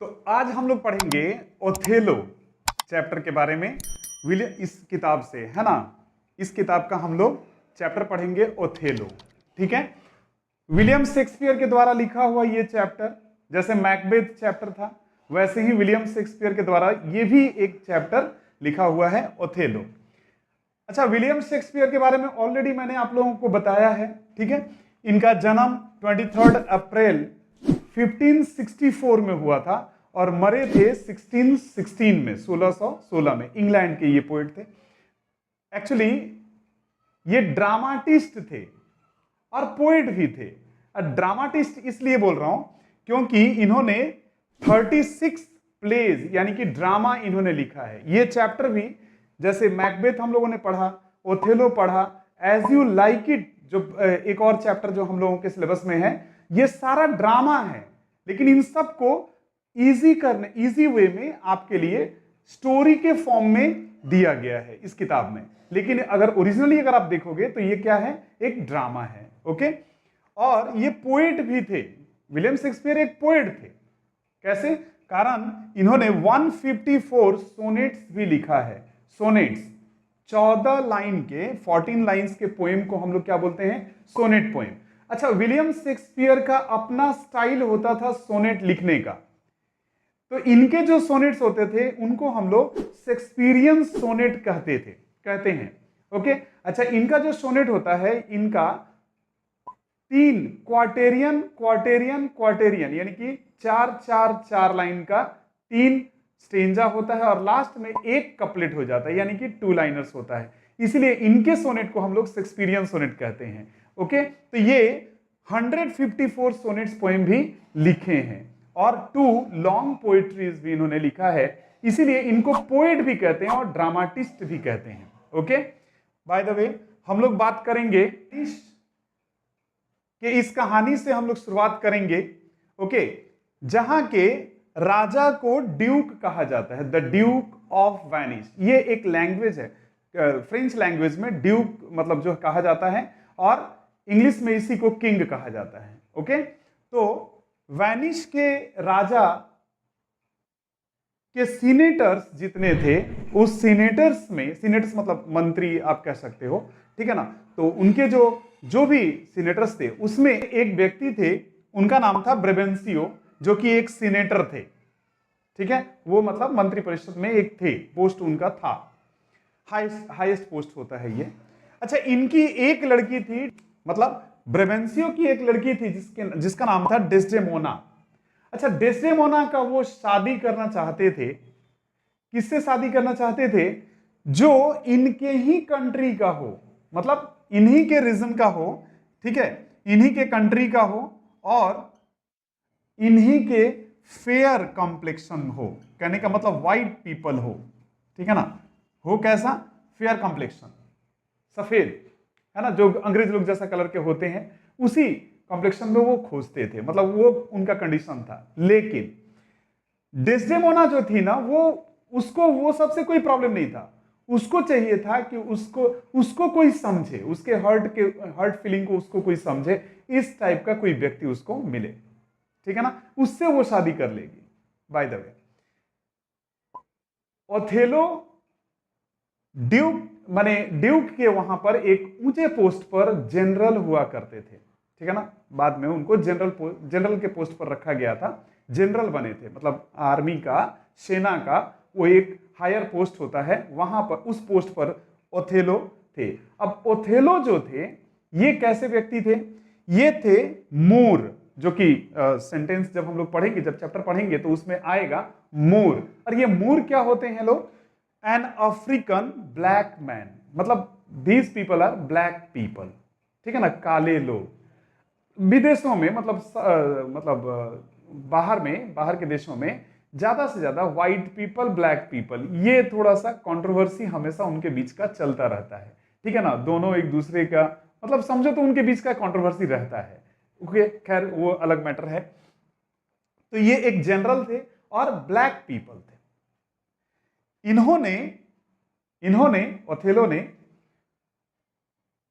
तो आज हम लोग पढ़ेंगे ओथेलो चैप्टर के बारे में। इस किताब से, है ना, इस किताब का हम लोग चैप्टर पढ़ेंगे ओथेलो। ठीक है, विलियम शेक्सपियर के द्वारा लिखा हुआ ये चैप्टर, जैसे मैकबेथ चैप्टर था वैसे ही विलियम शेक्सपियर के द्वारा ये भी एक चैप्टर लिखा हुआ है, ओथेलो। अच्छा, विलियम शेक्सपियर के बारे में ऑलरेडी मैंने आप लोगों को बताया है। ठीक है, इनका जन्म 23 अप्रैल 1564 में हुआ था और मरे थे 1616 में, 1616 में। इंग्लैंड के ये पोएट थे। एक्चुअली ये ड्रामाटिस्ट थे और पोएट भी थे। ड्रामाटिस्ट इसलिए बोल रहा हूं क्योंकि इन्होंने 36 प्लेज यानी कि ड्रामा इन्होंने लिखा है। ये चैप्टर भी, जैसे मैकबेथ हम लोगों ने पढ़ा, ओथेलो पढ़ा, एज यू लाइक इट जो एक और चैप्टर जो हम लोगों के सिलेबस में है, ये सारा ड्रामा है। लेकिन इन सबको इजी वे में आपके लिए स्टोरी के फॉर्म में दिया गया है इस किताब में। लेकिन अगर ओरिजिनली अगर आप देखोगे तो ये क्या है, एक ड्रामा है। ओके, और ये पोएट भी थे। विलियम शेक्सपियर एक पोएट थे। कैसे? कारण इन्होंने 154 सोनेट्स भी लिखा है। सोनेट्स 14 लाइन के, 14 लाइंस के पोएम को हम लोग क्या बोलते हैं, सोनेट पोएम। अच्छा, विलियम शेक्सपियर का अपना स्टाइल होता था सोनेट लिखने का, तो इनके जो सोनेट्स होते थे उनको हम लोग शेक्सपियरियन सोनेट कहते हैं। ओके, अच्छा, इनका जो सोनेट होता है, इनका 3 क्वार्टेरियन यानी कि 4 लाइन का 3 स्टेंजा होता है और लास्ट में एक कपलेट हो जाता है यानी कि 2 लाइनर्स होता है। इसलिए इनके सोनेट को हम लोग शेक्सपियरियन सोनेट कहते हैं। ओके, तो ये 154 सोनेट्स पोएम भी लिखे हैं और 2 लॉन्ग पोएट्रीज भी इन्होंने लिखा है। इसीलिए इनको पोएट भी कहते हैं और ड्रामाटिस्ट भी कहते हैं। ओके, बाय द वे हम लोग बात करेंगे कि इस कहानी से हम लोग शुरुआत करेंगे। ओके, जहां के राजा को ड्यूक कहा जाता है, द ड्यूक ऑफ वेनिस। ये एक लैंग्वेज है, फ्रेंच लैंग्वेज में ड्यूक मतलब जो कहा जाता है और इंग्लिश में इसी को किंग कहा जाता है। ओके, तो वेनिस के राजा के सीनेटर्स जितने थे, उस सीनेटर्स में, सीनेटर्स मतलब मंत्री आप कह सकते हो, ठीक है ना, तो उनके जो भी सीनेटर्स थे उसमें एक व्यक्ति थे, उनका नाम था ब्रेबेंसियो, जो कि एक सीनेटर थे। ठीक है, वो मतलब मंत्री परिषद में एक थे, पोस्ट उनका था, हाईएस्ट पोस्ट होता है ये। अच्छा, इनकी एक लड़की थी, मतलब ब्रेबेंसियो की एक लड़की थी जिसका नाम था डेस्डेमोना। अच्छा, डेस्डेमोना का वो शादी करना चाहते थे। किससे शादी करना चाहते थे? जो इनके ही कंट्री का हो, मतलब इन्हीं के रीजन का हो, ठीक है, इन्हीं के कंट्री का हो और इन्हीं के फेयर कॉम्प्लेक्शन हो। कहने का मतलब वाइट पीपल हो, ठीक है ना, हो कैसा, फेयर कॉम्प्लेक्शन, सफेद, है ना, जो अंग्रेज लोग जैसा कलर के होते हैं उसी कॉम्प्लेक्शन में वो खोजते थे, मतलब वो उनका कंडीशन था। लेकिन डेस्डेमोना जो थी ना, उसको वो सबसे कोई प्रॉब्लम नहीं था। उसको चाहिए था कि उसको कोई समझे, उसके हर्ट फीलिंग को उसको कोई समझे, इस टाइप का कोई व्यक्ति उसको मिले, ठीक है ना, उससे वो शादी कर लेगी। By the way, Othello Duke के वहां पर एक ऊंचे पोस्ट पर जनरल हुआ करते थे, ठीक है ना। बाद में उनको जनरल के पोस्ट पर रखा गया था, जनरल बने थे, मतलब आर्मी का, सेना का वो एक हायर पोस्ट होता है, वहां पर उस पोस्ट पर ओथेलो थे। अब ओथेलो जो थे, ये कैसे व्यक्ति थे? ये थे मोर, जो कि सेंटेंस जब हम लोग पढ़ेंगे, जब चैप्टर पढ़ेंगे तो उसमें आएगा मोर। और ये मोर क्या होते हैं लोग? एन अफ्रीकन ब्लैक मैन, मतलब these people are black people, ठीक है ना, काले लोग। विदेशों में मतलब बाहर के देशों में ज्यादा से ज्यादा व्हाइट पीपल, ब्लैक पीपल, ये थोड़ा सा कंट्रोवर्सी हमेशा उनके बीच का चलता रहता है, ठीक है ना। दोनों एक दूसरे का मतलब समझो तो उनके बीच का कंट्रोवर्सी रहता है। ओके, खैर वो अलग मैटर है। तो ये एक जनरल थे और ब्लैक पीपल थे। इन्होंने ओथेलो ने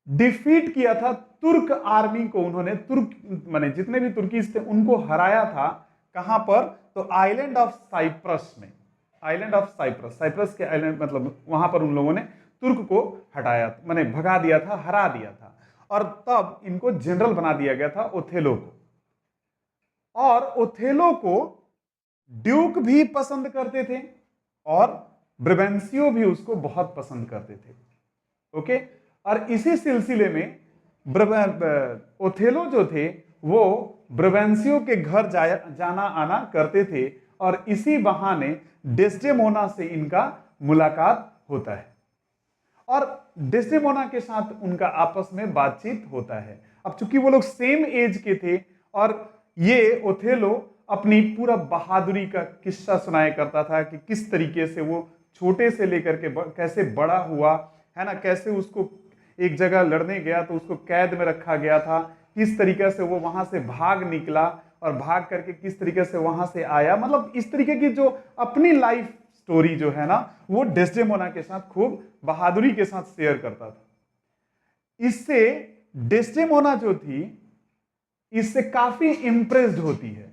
डिफीट किया था तुर्क आर्मी को। उन्होंने तुर्क माने जितने भी तुर्कीज थे उनको हराया था। कहां पर? तो आइलैंड ऑफ साइप्रस में, आइलैंड ऑफ साइप्रस, साइप्रस के आइलैंड मतलब वहां पर उन लोगों ने तुर्क को हटाया, माने भगा दिया था, हरा दिया था, और तब इनको जनरल बना दिया गया था ओथेलो को। और ओथेलो को ड्यूक भी पसंद करते थे और ब्रेबेंसियो भी उसको बहुत पसंद करते थे। ओके, और इसी सिलसिले में ओथेलो जो थे वो ब्रेबेंसियो के घर जाना आना करते थे, और इसी बहाने डेस्डेमोना से इनका मुलाकात होता है और डेस्डेमोना के साथ उनका आपस में बातचीत होता है। अब चूंकि वो लोग सेम एज के थे और ये ओथेलो अपनी पूरा बहादुरी का किस्सा सुनाया करता था कि किस तरीके से वो छोटे से लेकर के कैसे बड़ा हुआ है ना, कैसे उसको एक जगह लड़ने गया तो उसको कैद में रखा गया था, किस तरीके से वो वहां से भाग निकला और भाग करके किस तरीके से वहां से आया। मतलब इस तरीके की जो अपनी लाइफ स्टोरी जो है ना, वो डेस्डेमोना के साथ खूब बहादुरी के साथ शेयर करता था। इससे डेस्डेमोना जो थी इससे काफी इंप्रेस्ड होती है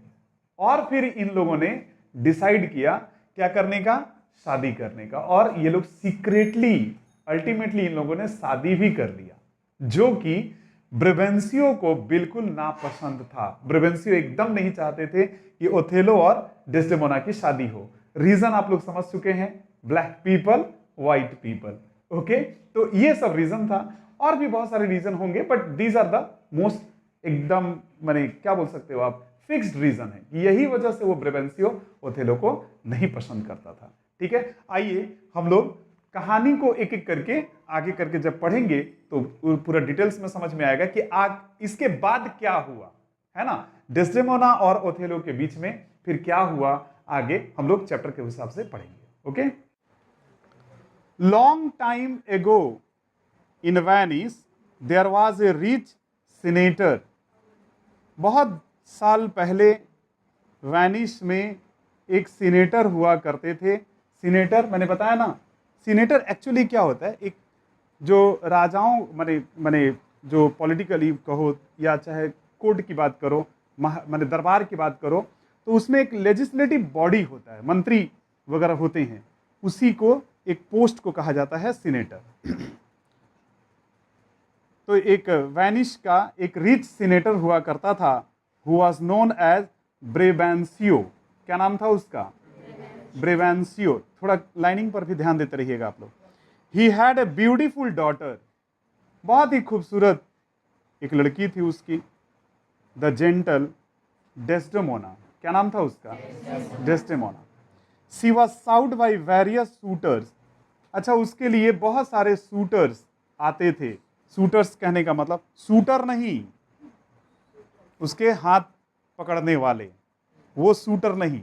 और फिर इन लोगों ने डिसाइड किया क्या करने का, शादी करने का। और ये लोग सीक्रेटली अल्टीमेटली इन लोगों ने शादी भी कर लिया, जो कि ब्रेबेंसियो को बिल्कुल नापसंद था। ब्रेबेंसियो एकदम नहीं चाहते थे कि ओथेलो और डेस्डेमोना की शादी हो। रीजन आप लोग समझ चुके हैं, black people white people. Okay, तो ये सब रीजन था, और भी बहुत सारे रीजन होंगे, but these are the most एकदम माने क्या बोल सकते हो आप, फिक्स्ड रीजन है कि यही वजह से वो ब्रेबेंसियो ओथेलो को नहीं पसंद करता था। ठीक है, आइए हम लोग कहानी को एक एक करके आगे करके जब पढ़ेंगे तो पूरा डिटेल्स में समझ में आएगा कि इसके बाद क्या हुआ, है ना, डेस्डेमोना और ओथेलो के बीच में फिर क्या हुआ, आगे हम लोग चैप्टर के हिसाब से पढ़ेंगे। Okay, long time ago in Venice there was a rich senator. बहुत साल पहले वेनिस में एक सीनेटर हुआ करते थे। सीनेटर मैंने बताया ना, सीनेटर एक्चुअली क्या होता है, एक जो राजाओं माने माने जो पॉलिटिकली कहो या चाहे कोर्ट की बात करो, माने दरबार की बात करो, तो उसमें एक लेजिस्लेटिव बॉडी होता है, मंत्री वगैरह होते हैं, उसी को एक पोस्ट को कहा जाता है सीनेटर। तो एक वेनिस का एक रिच सीनेटर हुआ करता था, हु वाज नोन एज ब्रेबेंसियो। क्या नाम था उसका, ब्रेबेंसियो। थोड़ा लाइनिंग पर भी ध्यान देते रहिएगा आप लोग। He had a beautiful daughter, बहुत ही खूबसूरत एक लड़की थी उसकी, द जेंटल डेस्डेमोना। क्या नाम था उसका, Desdemona. She was sought by various suitors. अच्छा, उसके लिए बहुत सारे सूटर्स आते थे। सूटर्स कहने का मतलब सूटर नहीं, उसके हाथ पकड़ने वाले, वो सूटर नहीं,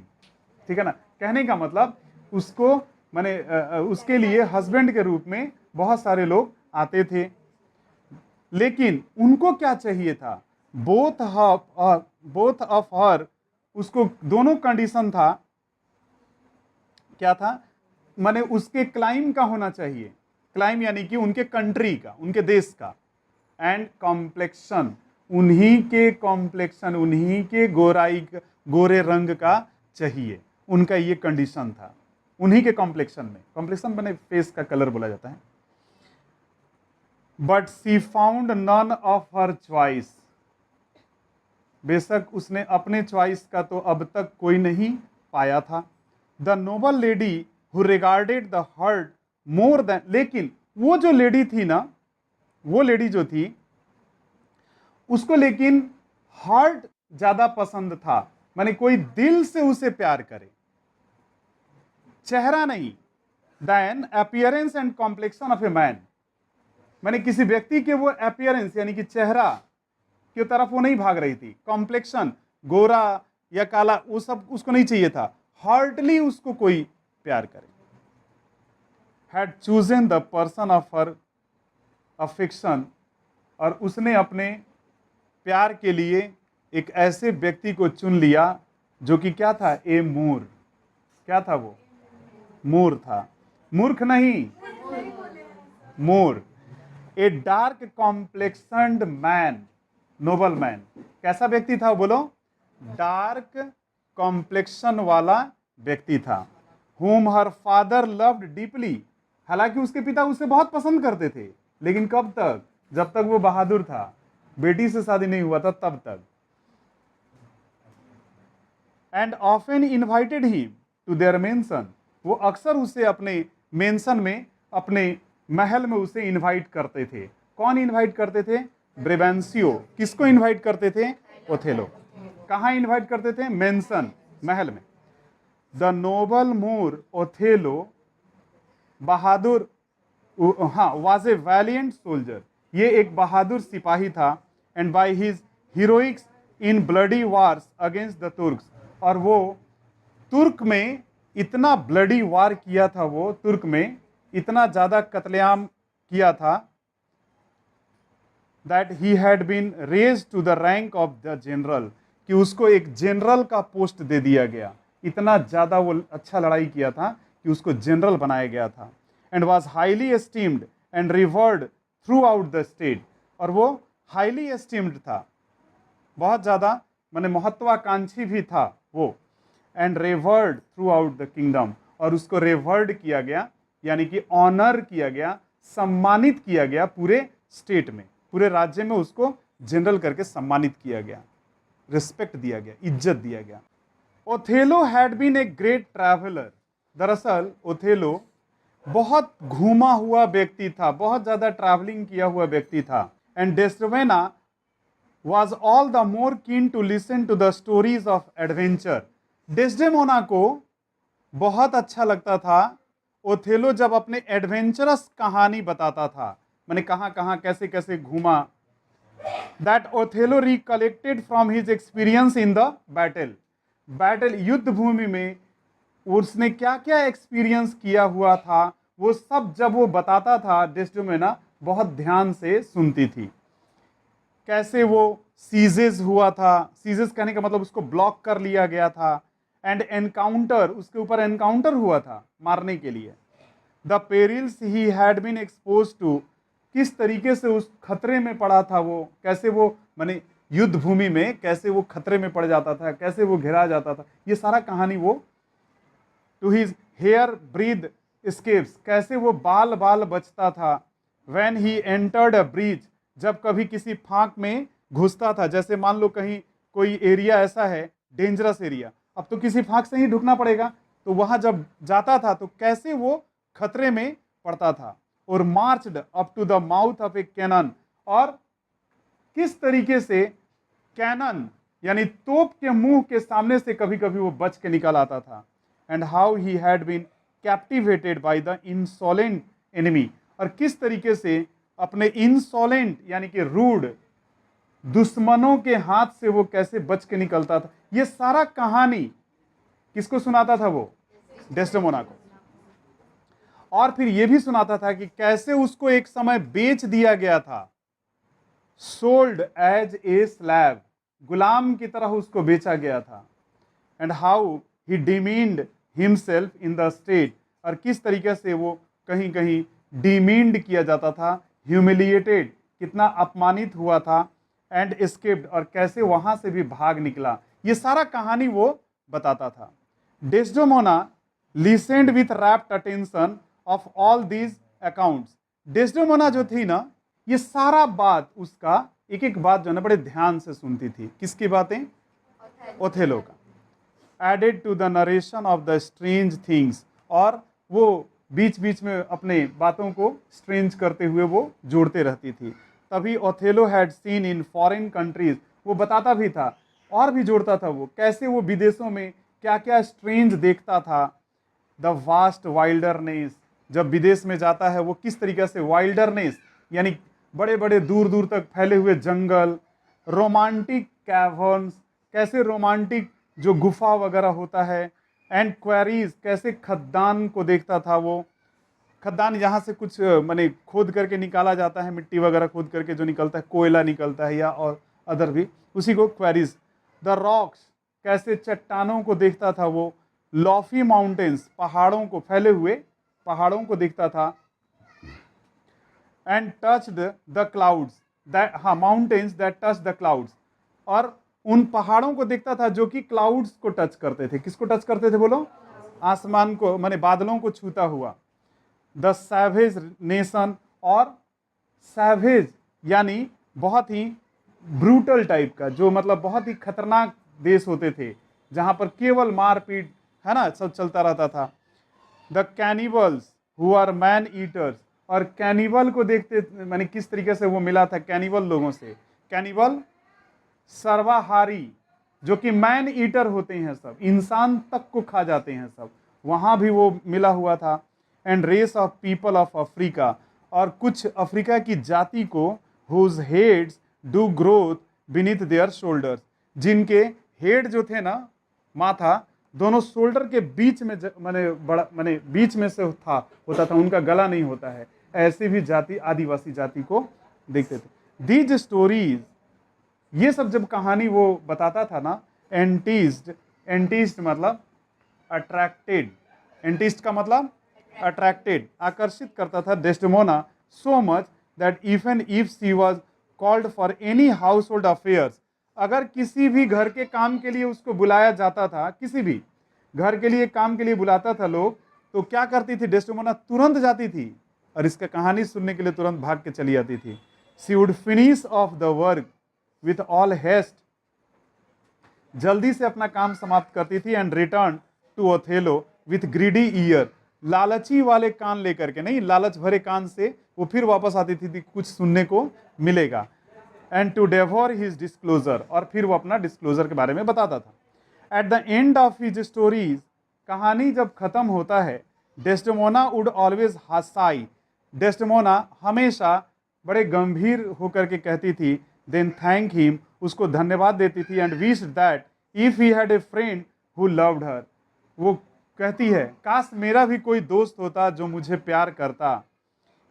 ठीक है ना। कहने का मतलब उसको माने उसके लिए हस्बैंड के रूप में बहुत सारे लोग आते थे, लेकिन उनको क्या चाहिए था, बोथ ऑफ हर, उसको दोनों कंडीशन था। क्या था, माने उसके क्लाइम का होना चाहिए, क्लाइम यानी कि उनके कंट्री का, उनके देश का, एंड कॉम्प्लेक्शन, उन्हीं के कॉम्प्लेक्शन, उन्हीं के गोरे रंग का चाहिए, उनका ये कंडीशन था, उन्हीं के कॉम्प्लेक्शन में। कॉम्प्लेक्शन मैंने फेस का कलर बोला जाता है। But she found none of her choice, बेशक उसने अपने चॉइस का तो अब तक कोई नहीं पाया था। The noble lady who regarded the heart more than, लेकिन वो जो लेडी थी ना, वो लेडी जो थी उसको लेकिन हार्ट ज्यादा पसंद था, माने कोई दिल से उसे प्यार करे, चेहरा नहीं। Then appearance and complexion of a man, माने किसी व्यक्ति के वो अपीयरेंस यानी कि चेहरा की तरफ वो नहीं भाग रही थी। कॉम्प्लेक्शन, गोरा या काला, वो सब उसको नहीं चाहिए था, हार्टली उसको कोई प्यार करे। Had chosen the person of her affection, और उसने अपने प्यार के लिए एक ऐसे व्यक्ति को चुन लिया जो कि क्या था, ए मूर। क्या था वो, मूर था, मूर्ख नहीं, Moor. A dark complexioned man, noble man. कैसा व्यक्ति था बोलो, डार्क कॉम्प्लेक्शन वाला व्यक्ति था। whom her father loved deeply, हालांकि उसके पिता उसे बहुत पसंद करते थे, लेकिन कब तक? जब तक वो बहादुर था, बेटी से शादी नहीं हुआ था तब तक। And often invited him to their mansion, वो अक्सर उसे अपने मेंशन में, अपने महल में उसे इनवाइट करते थे। कौन इनवाइट करते थे? ब्रेवेंसियो। किसको इनवाइट करते थे? ओथेलो। कहाँ इनवाइट करते थे? मेंशन, महल में। द नोबल मोर ओथेलो, बहादुर, हाँ, वाज ए वैलियंट सोल्जर, ये एक बहादुर सिपाही था। And by his heroics in bloody wars against the Turks, और वो तुर्क में इतना ब्लडी वार किया था, वो तुर्क में इतना ज्यादा कत्लेआम किया था, that he had been raised to the rank of the general, कि उसको एक जनरल का पोस्ट दे दिया गया। इतना ज्यादा वो अच्छा लड़ाई किया था कि उसको जनरल बनाया गया था। And was highly esteemed and revered through out the state, और वो हाईली एस्टीम्ड था, बहुत ज्यादा माने महत्वाकांक्षी भी था वो। And reward through out the kingdom, और उसको रेवर्ड किया गया, यानी कि ऑनर किया गया, सम्मानित किया गया पूरे स्टेट में, पूरे राज्य में उसको जनरल करके सम्मानित किया गया, रिस्पेक्ट दिया गया, इज्जत दिया गया। Othello had been a great traveller, दरअसल ओथेलो बहुत घूमा हुआ व्यक्ति था, बहुत ज्यादा ट्रैवलिंग किया हुआ व्यक्ति था। And Desdemona was all the more keen to listen to the stories of adventure, Desdemona को बहुत अच्छा लगता था ओथेलो जब अपने एडवेंचरस कहानी बताता था, मैंने कहां कहां कैसे कैसे घूमा। That Othello recollected from his experience in the battle, युद्ध भूमि में उसने क्या क्या एक्सपीरियंस किया हुआ था, वो सब जब वो बताता था, डेस्डेमोना बहुत ध्यान से सुनती थी। कैसे वो सीजेस हुआ था, सीजेस कहने का मतलब उसको ब्लॉक कर लिया गया था। एंड एनकाउंटर, उसके ऊपर एनकाउंटर हुआ था मारने के लिए। The perils he had been exposed to, किस तरीके से उस खतरे में पड़ा था वो, कैसे वो माने युद्ध भूमि में कैसे वो खतरे में पड़ जाता था, कैसे वो घिरा जाता था, ये सारा कहानी वो। To his hair breadth scapes, कैसे वो बाल बाल बचता था। When he entered a bridge, जब कभी किसी फांक में घुसता था, जैसे मान लो कहीं कोई एरिया ऐसा है डेंजरस एरिया, अब तो किसी फांक से ही ढुकना पड़ेगा, तो वहां जब जाता था तो कैसे वो खतरे में पड़ता था। और marched up to the mouth of a cannon, और किस तरीके से कैनन यानी तोप के मुंह के सामने से कभी कभी वो बच के निकल आता था। And how he had been captivated by the insolent enemy, और किस तरीके से अपने इंसोलेंट यानी कि रूड दुश्मनों के हाथ से वो कैसे बच के निकलता था। ये सारा कहानी किसको सुनाता था वो? डेस्डेमोना को। और फिर ये भी सुनाता था कि कैसे उसको एक समय बेच दिया गया था, सोल्ड एज ए स्लैव, गुलाम की तरह उसको बेचा गया था। And how he demeaned himself in the state, और किस तरीके से वो कहीं कहीं डिमीन्ड किया जाता था, ह्यूमिलिएटेड, कितना अपमानित हुआ था। एंड एस्केप्ड, और कैसे वहां से भी भाग निकला, ये सारा कहानी वो बताता था। Desdemona लिसेंड with wrapped attention of all these accounts, Desdemona जो थी ना, ये सारा बात उसका एक एक बात जो है ना बड़े ध्यान से सुनती थी। किसकी बातें? ओथेलो का। Added to the narration of the strange things, और वो बीच बीच में अपने बातों को स्ट्रेंज करते हुए वो जोड़ते रहती थी। तभी Othello had seen in foreign countries, वो बताता भी था और भी जोड़ता था वो, कैसे वो विदेशों में क्या क्या स्ट्रेंज देखता था। द वास्ट वाइल्डरनेस, जब विदेश में जाता है वो किस तरीके से वाइल्डरनेस यानी बड़े बड़े दूर दूर तक फैले हुए जंगल, रोमांटिक कैवर्न्स, कैसे रोमांटिक जो गुफा वगैरह होता है, एंड क्वेरीज, कैसे खद्दान को देखता था वो। खद्दान यहाँ से कुछ माने खोद करके निकाला जाता है, मिट्टी वगैरह खोद करके जो निकलता है, कोयला निकलता है या और अदर भी, उसी को क्वेरीज। द रॉक्स, कैसे चट्टानों को देखता था वो। लॉफी माउंटेन्स, पहाड़ों को, फैले हुए पहाड़ों को देखता था। And touched the clouds, that, हाँ, mountains that touch the clouds, और उन पहाड़ों को देखता था जो कि क्लाउड्स को टच करते थे। किसको टच करते थे बोलो? आसमान को, माने बादलों को छूता हुआ। द सैवेज नेशन, और सैवेज यानी बहुत ही ब्रूटल टाइप का, जो मतलब बहुत ही खतरनाक देश होते थे जहां पर केवल मारपीट, है ना, सब चलता रहता था। The cannibals who are man eaters, और कैनिबल को देखते, माने किस तरीके से वो मिला था कैनिबल लोगों से। कैनिबल सर्वाहारी, जो कि मैन ईटर होते हैं, सब इंसान तक को खा जाते हैं सब, वहां भी वो मिला हुआ था। And race of people of Africa, और कुछ अफ्रीका की जाति को, whose heads do grow beneath their shoulders, जिनके हेड जो थे ना, माथा, दोनों शोल्डर के बीच में माने बड़ा, माने बीच में से होता था, उनका गला नहीं होता है। ऐसी भी जाति, आदिवासी जाति को देखते थे। दीज स्टोरीज, ये सब जब कहानी वो बताता था ना, एंटीस्ट मतलब अट्रैक्टेड, एंटीस्ट का मतलब अट्रैक्टेड, आकर्षित करता था Desdemona so much that even if she was called for any house hold affairs, अगर किसी भी घर के काम के लिए उसको बुलाया जाता था, किसी भी घर के लिए काम के लिए बुलाता था लोग, तो क्या करती थी डेस्डेमोना? तुरंत जाती थी और इसका कहानी सुनने के लिए तुरंत भाग के चली जाती थी। She would finish off the work with all haste, जल्दी से अपना काम समाप्त करती थी। And return to Othello with greedy ear, लालची वाले कान लेकर के, नहीं, लालच भरे कान से वो फिर वापस आती थी कुछ सुनने को मिलेगा। एंड टू डेवोर हिज डिस्क्लोजर, और फिर वो अपना डिस्क्लोजर के बारे में बताता था। At the end of his stories, कहानी जब खत्म होता है, डेस्डेमोना वुड ऑलवेज हसाई, डेस्डेमोना हमेशा बड़े गंभीर होकर के कहती थी, देन थैंक हिम, उसको धन्यवाद देती थी। And wish that if he had a friend who loved her, वो कहती है काश मेरा भी कोई दोस्त होता जो मुझे प्यार करता।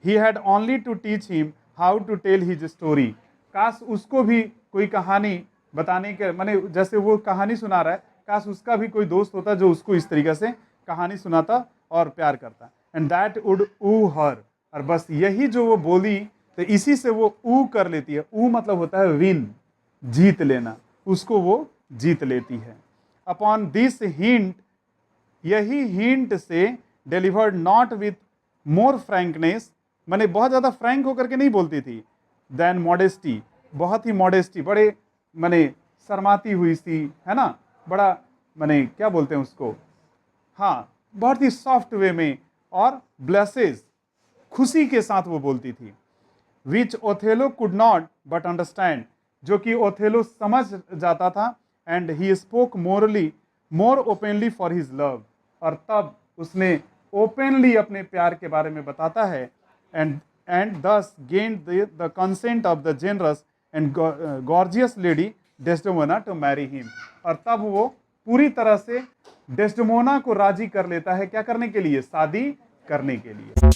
He had only to teach him how to tell his story, काश उसको भी कोई कहानी बताने के, माने जैसे वो कहानी सुना रहा है, काश उसका भी कोई दोस्त होता जो उसको इस तरीके से कहानी सुनाता और प्यार करता। एंड दैट वुड ऊ हर, और बस यही जो वो बोली, तो इसी से वो ऊ कर लेती है। ऊ मतलब होता है विन, जीत लेना, उसको वो जीत लेती है। अपॉन दिस हिंट, यही हिंट से delivered not with more frankness, माने बहुत ज्यादा फ्रैंक होकर के नहीं बोलती थी, देन मॉडेस्टी, बहुत ही मॉडेस्टी, बड़े माने शर्माती हुई सी, है ना, बड़ा माने क्या बोलते हैं उसको, हाँ, बहुत ही सॉफ्ट वे में, और ब्लेसेस, खुशी के साथ वो बोलती थी। Which Othello could not but understand, जो कि ओथेलो समझ जाता था। And he spoke more openly for his love, और तब उसने ओपनली अपने प्यार के बारे में बताता है। And thus gained the consent of the generous and gorgeous lady Desdemona to marry him, और तब वो पूरी तरह से डेस्डेमोना को राजी कर लेता है, क्या करने के लिए? शादी करने के लिए।